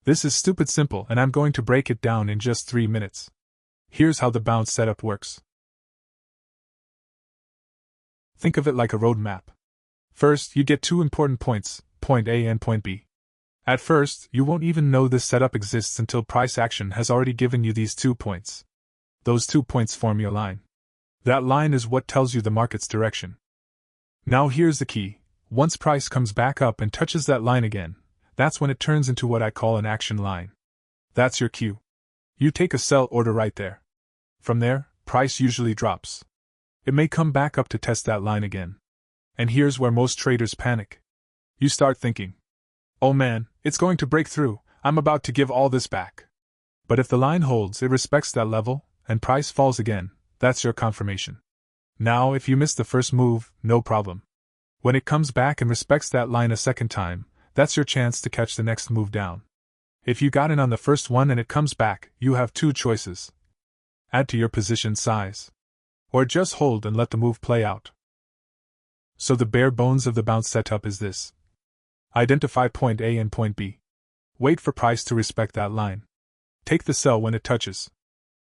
This is stupid simple and I'm going to break it down in just 3 minutes. Here's how the bounce setup works. Think of it like a road map. First, you get 2 important points, point A and point B. At first, you won't even know this setup exists until price action has already given you these 2 points. Those 2 points form your line. That line is what tells you the market's direction. Now here's the key. Once price comes back up and touches that line again, that's when it turns into what I call an action line. That's your cue. You take a sell order right there. From there, price usually drops. It may come back up to test that line again. And here's where most traders panic. You start thinking, oh man, it's going to break through, I'm about to give all this back. But if the line holds, it respects that level, and price falls again, that's your confirmation. Now, if you miss the first move, no problem. When it comes back and respects that line a second time, that's your chance to catch the next move down. If you got in on the first one and it comes back, you have 2 choices. Add to your position size. Or just hold and let the move play out. So the bare bones of the bounce setup is this. Identify point A and point B. Wait for price to respect that line. Take the sell when it touches.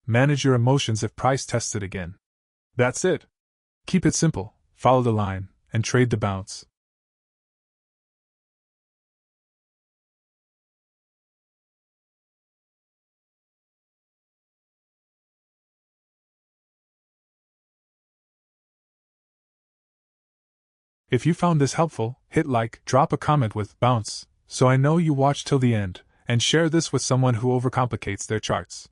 Manage your emotions if price tests it again. That's it. Keep it simple, follow the line, and trade the bounce. If you found this helpful, hit like, drop a comment with bounce, so I know you watched till the end, and share this with someone who overcomplicates their charts.